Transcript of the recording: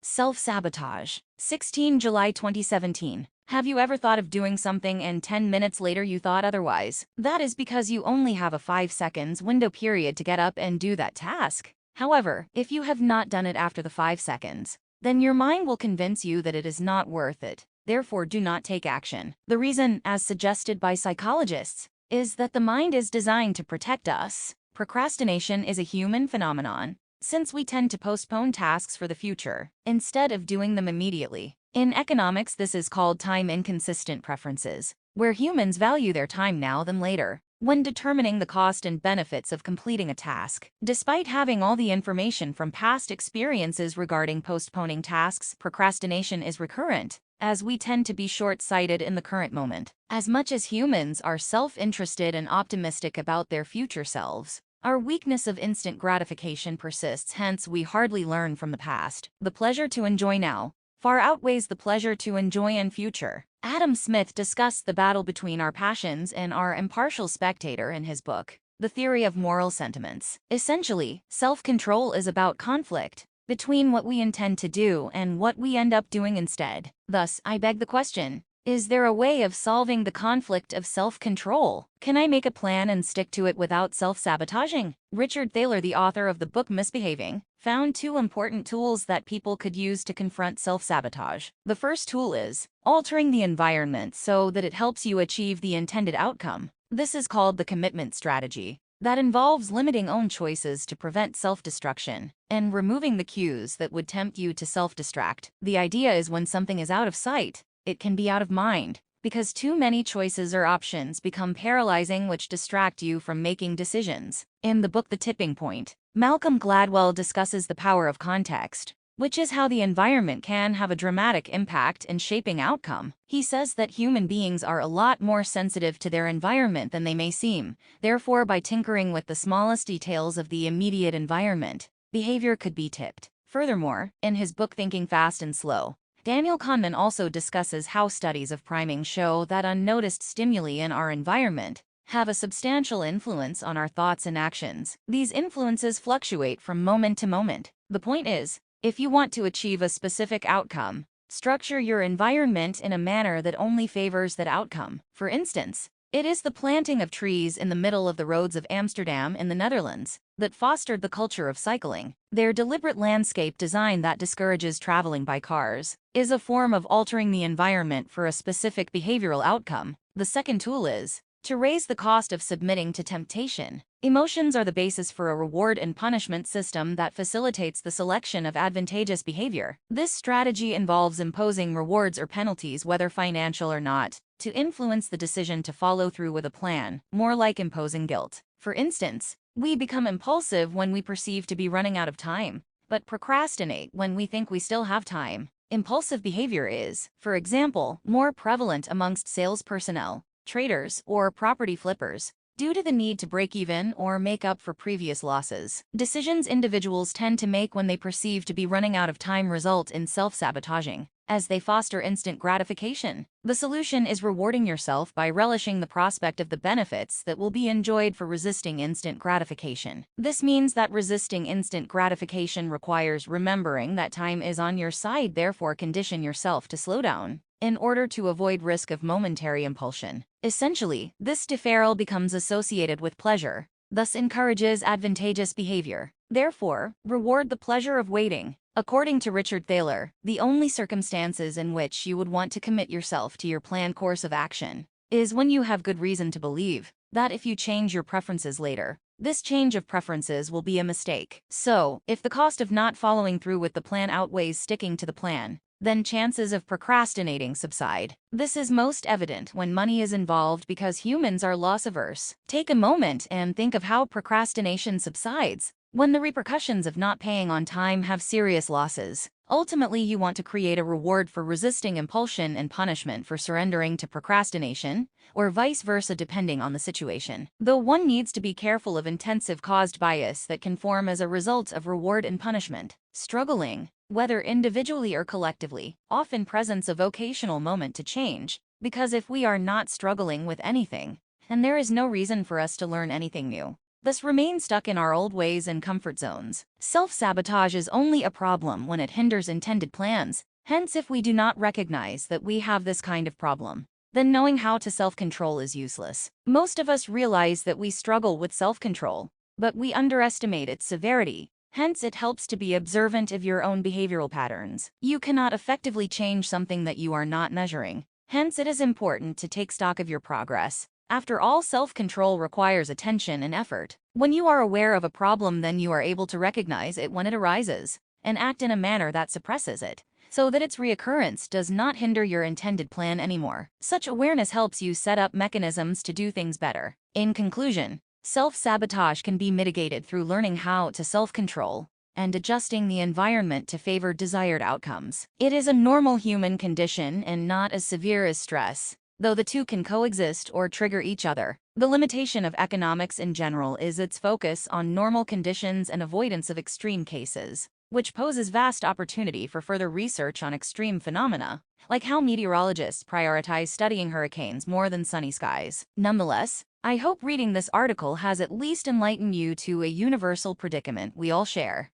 Self-sabotage. 16 July 2017. Have you ever thought of doing something and 10 minutes later you thought otherwise? That is because you only have a 5 seconds window period to get up and do that task. However, if you have not done it after the 5 seconds, then your mind will convince you that it is not worth it. Therefore, do not take action. The reason, as suggested by psychologists, is that the mind is designed to protect us. Procrastination is a human phenomenon, since we tend to postpone tasks for the future, instead of doing them immediately. In economics, this is called time-inconsistent preferences, where humans value their time now than later, when determining the cost and benefits of completing a task. Despite having all the information from past experiences regarding postponing tasks, procrastination is recurrent, as we tend to be short-sighted in the current moment. As much as humans are self-interested and optimistic about their future selves, our weakness of instant gratification persists, hence we hardly learn from the past. The pleasure to enjoy now far outweighs the pleasure to enjoy in future. Adam Smith discussed the battle between our passions and our impartial spectator in his book, The Theory of Moral Sentiments. Essentially, self-control is about conflict between what we intend to do and what we end up doing instead. Thus, I beg the question, is there a way of solving the conflict of self-control? Can I make a plan and stick to it without self-sabotaging? Richard Thaler, the author of the book Misbehaving, found 2 important tools that people could use to confront self-sabotage. The first tool is altering the environment so that it helps you achieve the intended outcome. This is called the commitment strategy. That involves limiting own choices to prevent self-destruction and removing the cues that would tempt you to self-destruct. The idea is when something is out of sight, it can be out of mind, because too many choices or options become paralyzing, which distract you from making decisions. In the book The Tipping Point, Malcolm Gladwell discusses the power of context, which is how the environment can have a dramatic impact in shaping outcome. He says that human beings are a lot more sensitive to their environment than they may seem. Therefore, by tinkering with the smallest details of the immediate environment, behavior could be tipped. Furthermore, in his book Thinking Fast and Slow, Daniel Kahneman also discusses how studies of priming show that unnoticed stimuli in our environment have a substantial influence on our thoughts and actions. These influences fluctuate from moment to moment. The point is, if you want to achieve a specific outcome, structure your environment in a manner that only favors that outcome. For instance, it is the planting of trees in the middle of the roads of Amsterdam in the Netherlands that fostered the culture of cycling. Their deliberate landscape design that discourages traveling by cars is a form of altering the environment for a specific behavioral outcome. The second tool is to raise the cost of submitting to temptation. Emotions are the basis for a reward and punishment system that facilitates the selection of advantageous behavior. This strategy involves imposing rewards or penalties, whether financial or not, to influence the decision to follow through with a plan, more like imposing guilt. For instance, we become impulsive when we perceive to be running out of time, but procrastinate when we think we still have time. Impulsive behavior is, for example, more prevalent amongst sales personnel, traders, or property flippers, due to the need to break even or make up for previous losses. Decisions individuals tend to make when they perceive to be running out of time result in self-sabotaging, as they foster instant gratification. The solution is rewarding yourself by relishing the prospect of the benefits that will be enjoyed for resisting instant gratification. This means that resisting instant gratification requires remembering that time is on your side, therefore condition yourself to slow down in order to avoid risk of momentary impulsion. Essentially, this deferral becomes associated with pleasure, thus encourages advantageous behavior. Therefore, reward the pleasure of waiting. According to Richard Thaler, the only circumstances in which you would want to commit yourself to your planned course of action is when you have good reason to believe that if you change your preferences later, this change of preferences will be a mistake. So, if the cost of not following through with the plan outweighs sticking to the plan, then chances of procrastinating subside. This is most evident when money is involved because humans are loss-averse. Take a moment and think of how procrastination subsides when the repercussions of not paying on time have serious losses. Ultimately, you want to create a reward for resisting impulsion and punishment for surrendering to procrastination, or vice versa depending on the situation. Though one needs to be careful of intensive caused bias that can form as a result of reward and punishment. Struggling, whether individually or collectively, often presents a vocational moment to change, because if we are not struggling with anything, then there is no reason for us to learn anything new. thus remain stuck in our old ways and comfort zones. Self-sabotage is only a problem when it hinders intended plans. Hence, if we do not recognize that we have this kind of problem, then knowing how to self-control is useless. Most of us realize that we struggle with self-control, but we underestimate its severity. Hence, it helps to be observant of your own behavioral patterns. You cannot effectively change something that you are not measuring. Hence, it is important to take stock of your progress. After all, self-control requires attention and effort. When you are aware of a problem, then you are able to recognize it when it arises, and act in a manner that suppresses it, so that its reoccurrence does not hinder your intended plan anymore. Such awareness helps you set up mechanisms to do things better. In conclusion, self-sabotage can be mitigated through learning how to self-control and adjusting the environment to favor desired outcomes. It is a normal human condition and not as severe as stress, though the two can coexist or trigger each other. The limitation of economics in general is its focus on normal conditions and avoidance of extreme cases, which poses vast opportunity for further research on extreme phenomena, like how meteorologists prioritize studying hurricanes more than sunny skies. Nonetheless, I hope reading this article has at least enlightened you to a universal predicament we all share.